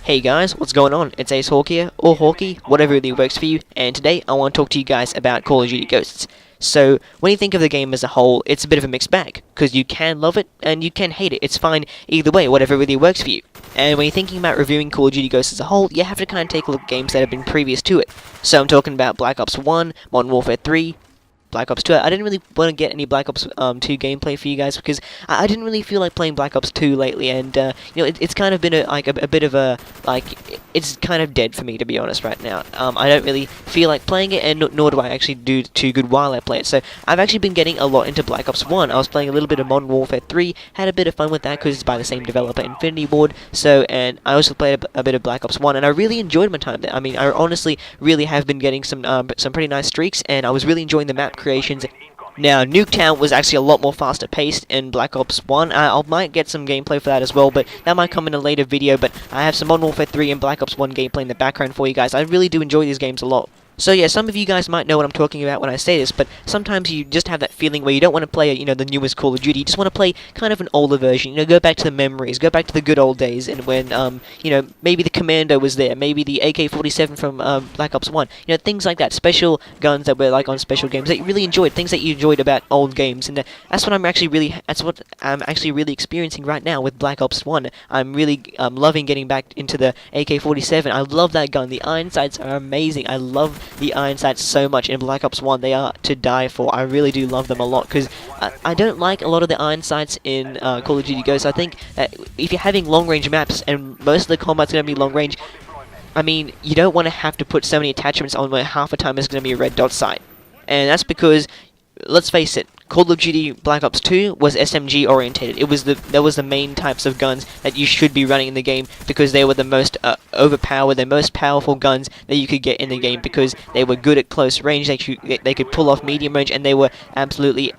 Hey guys, what's going on? It's Ace Hawk here, or Hawky, whatever really works for you, and today I want to talk to you guys about Call of Duty Ghosts. So, when you think of the game as a whole, it's a bit of a mixed bag, because you can love it, and you can hate it. It's fine either way, whatever really works for you. And when you're thinking about reviewing Call of Duty Ghosts as a whole, you have to kind of take a look at games that have been previous to it. So I'm talking about Black Ops 1, Modern Warfare 3, Black Ops 2. I didn't really want to get any Black Ops 2 gameplay for you guys because I didn't really feel like playing Black Ops 2 lately, and it's kind of been a bit of a it's kind of dead for me, to be honest, right now. I don't really feel like playing it, and nor do I actually do too good while I play it. So I've actually been getting a lot into Black Ops 1. I was playing a little bit of Modern Warfare 3, had a bit of fun with that because it's by the same developer, Infinity Ward. So, and I also played a bit of Black Ops 1, and I really enjoyed my time there. I mean, I honestly really have been getting some pretty nice streaks, and I was really enjoying the map creations. Now, Nuketown was actually a lot more faster paced in Black Ops 1. I might get some gameplay for that as well, but that might come in a later video. But I have some Modern Warfare 3 and Black Ops 1 gameplay in the background for you guys. I really do enjoy these games a lot. So yeah, some of you guys might know what I'm talking about when I say this, but sometimes you just have that feeling where you don't want to play, the newest Call of Duty. You just want to play kind of an older version. Go back to the memories, go back to the good old days, and when, maybe the Commando was there, maybe the AK-47 from Black Ops 1. Things like that. Special guns that were like on special games that you really enjoyed, things that you enjoyed about old games, and that's what I'm actually really experiencing right now with Black Ops 1. I'm really loving getting back into the AK-47. I love that gun. The iron sights are amazing. I love the iron sights so much in Black Ops 1. They are to die for. I really do love them a lot, because I don't like a lot of the iron sights in Call of Duty Ghosts. I think that if you're having long range maps and most of the combat's going to be long range, I mean, you don't want to have to put so many attachments on where half the time it's going to be a red dot sight. And that's because, let's face it, Call of Duty Black Ops 2 was SMG orientated. That was the main types of guns that you should be running in the game, because they were the most overpowered, the most powerful guns that you could get in the game, because they were good at close range. They could pull off medium range, and they were absolutely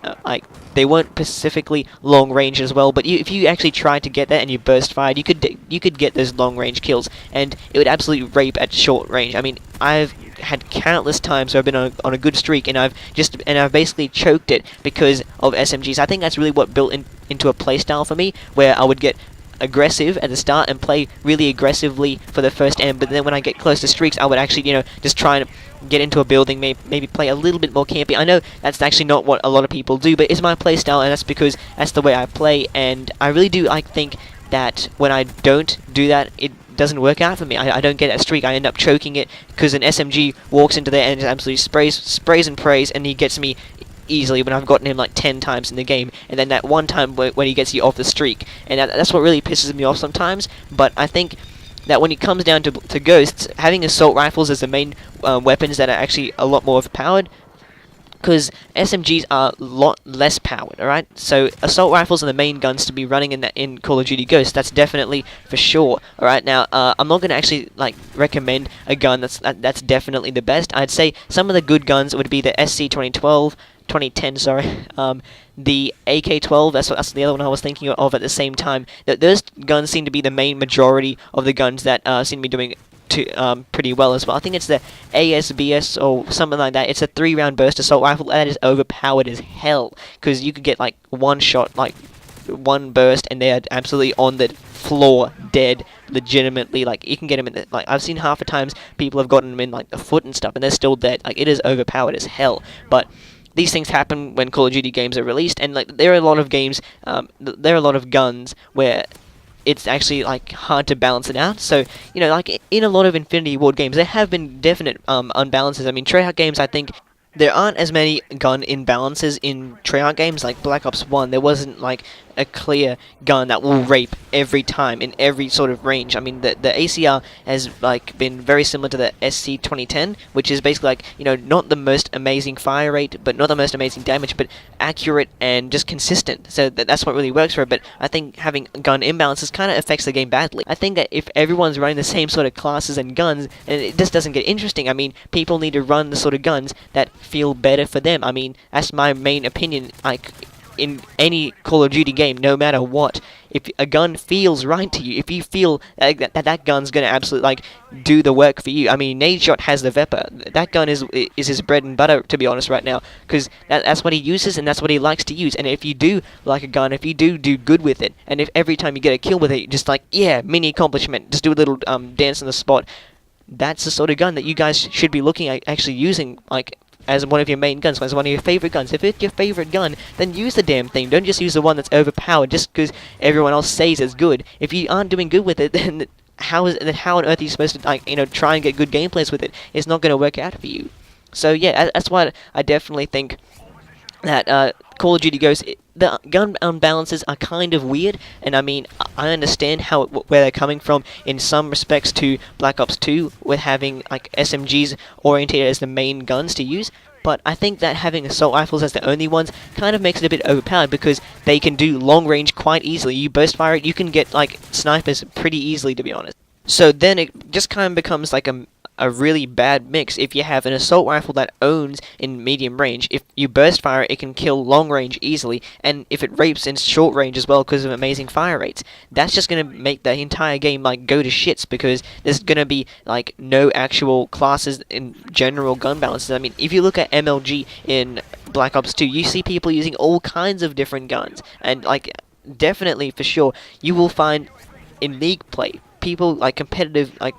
they weren't specifically long range as well. But if you actually tried to get that and you burst fired, you could get those long range kills, and it would absolutely rape at short range. I mean, I've had countless times where I've been on a good streak, and I've basically choked it because of SMGs. I think that's really what built into a playstyle for me, where I would get aggressive at the start and play really aggressively for the first end, but then when I get close to streaks, I would actually, just try and get into a building, maybe play a little bit more campy. I know that's actually not what a lot of people do, but it's my playstyle, and that's because that's the way I play, and I really do think that when I don't do that, it doesn't work out for me. I don't get that streak. I end up choking it because an SMG walks into there and absolutely sprays and prays, and he gets me easily when I've gotten him like 10 times in the game, and then that one time when he gets you off the streak, and that's what really pisses me off sometimes. But I think that when it comes down to Ghosts, having assault rifles as the main weapons that are actually a lot more overpowered, because SMGs are a lot less powered, alright? So assault rifles are the main guns to be running in Call of Duty Ghosts. That's definitely for sure. Alright, now I'm not going to actually recommend a gun that's definitely the best. I'd say some of the good guns would be the SC 2010, sorry, the AK-12, that's the other one I was thinking of at the same time. Those guns seem to be the main majority of the guns that seem to be doing pretty well as well. I think it's the ASBS or something like that. It's a 3-round burst assault rifle that is overpowered as hell, because you could get one shot, one burst, and they're absolutely on the floor, dead, legitimately. You can get them in I've seen half the times people have gotten them in the foot and stuff, and they're still dead. It is overpowered as hell. But these things happen when Call of Duty games are released, and there are a lot of games, there are a lot of guns where it's actually hard to balance it out. So in a lot of Infinity Ward games, there have been definite unbalances. I mean, Treyarch games, I think there aren't as many gun imbalances in Treyarch games. Like Black Ops 1, there wasn't a clear gun that will rape every time in every sort of range. I mean, the ACR has been very similar to the SC 2010, which is basically not the most amazing fire rate, but not the most amazing damage, but accurate and just consistent. So that's what really works for it. But I think having gun imbalances kind of affects the game badly. I think that if everyone's running the same sort of classes and guns, and it just doesn't get interesting. I mean, people need to run the sort of guns that feel better for them. I mean, that's my main opinion. in any Call of Duty game, no matter what, if a gun feels right to you, if you feel that gun's gonna absolutely like do the work for you. I mean, Nadeshot has the Vepr. That gun is his bread and butter, to be honest, right now, because that's what he uses and that's what he likes to use. And if you do like a gun, if you do good with it, and if every time you get a kill with it, you're just like, yeah, mini accomplishment, just do a little dance on the spot. That's the sort of gun that you guys should be looking at actually using, like, as one of your main guns, as one of your favorite guns. If it's your favorite gun, then use the damn thing. Don't just use the one that's overpowered just because everyone else says it's good. If you aren't doing good with it, then how on earth are you supposed to, like, try and get good gameplays with it? It's not going to work out for you. So yeah, that's why I definitely think that Call of Duty Ghosts, the gun balances are kind of weird, and I mean, I understand where they're coming from in some respects to Black Ops 2, with having like SMGs orientated as the main guns to use, but I think that having assault rifles as the only ones kind of makes it a bit overpowered, because they can do long range quite easily. You burst fire it, you can get like snipers pretty easily, to be honest. So then it just kind of becomes like a really bad mix if you have an assault rifle that owns in medium range. If you burst fire, it can kill long range easily, and if it rapes in short range as well because of amazing fire rates, that's just going to make the entire game like go to shits, because there's going to be like no actual classes in general gun balances. I mean, if you look at MLG in Black Ops 2, you see people using all kinds of different guns, and like definitely for sure you will find in league play people like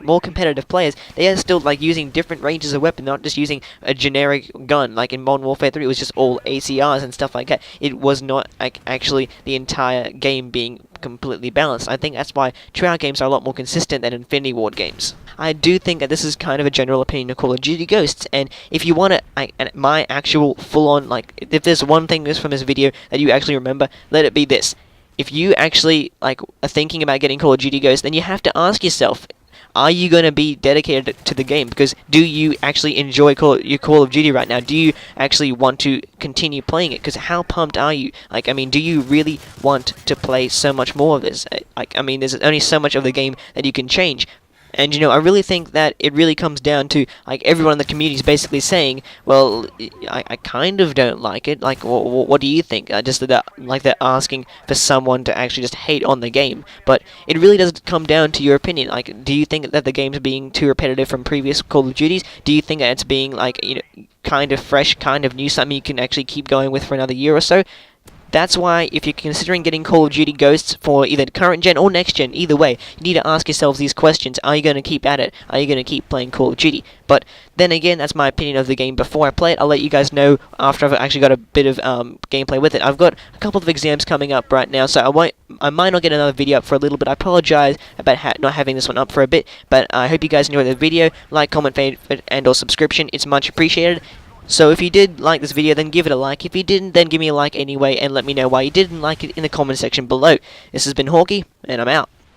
more competitive players, they are still like using different ranges of weapon, not just using a generic gun. Like in Modern Warfare 3, it was just all ACRs and stuff like that. It was not like actually the entire game being completely balanced. I think that's why Treyarch games are a lot more consistent than Infinity Ward games. I do think that this is kind of a general opinion of Call of Duty Ghosts, and if you want to, my actual full-on, like, if there's one thing from this video that you actually remember, let it be this. If you actually like are thinking about getting Call of Duty Ghosts, then you have to ask yourself, are you going to be dedicated to the game? Because do you actually enjoy your Call of Duty right now? Do you actually want to continue playing it? Because how pumped are you? Like, I mean, do you really want to play so much more of this? Like, I mean, there's only so much of the game that you can change. And, I really think that it really comes down to, like, everyone in the community is basically saying, well, I kind of don't like it. Like, what do you think? Just that, like, they're asking for someone to actually just hate on the game. But it really does come down to your opinion. Like, do you think that the game's being too repetitive from previous Call of Duties? Do you think that it's being, like, kind of fresh, kind of new, something you can actually keep going with for another year or so? That's why, if you're considering getting Call of Duty Ghosts for either current gen or next gen, either way, you need to ask yourselves these questions. Are you going to keep at it? Are you going to keep playing Call of Duty? But then again, that's my opinion of the game before I play it. I'll let you guys know after I've actually got a bit of gameplay with it. I've got a couple of exams coming up right now, so I might not get another video up for a little bit. I apologize about not having this one up for a bit, but I hope you guys enjoyed the video. Like, comment, favorite, and or subscription. It's much appreciated. So if you did like this video, then give it a like. If you didn't, then give me a like anyway, and let me know why you didn't like it in the comment section below. This has been Hawky, and I'm out.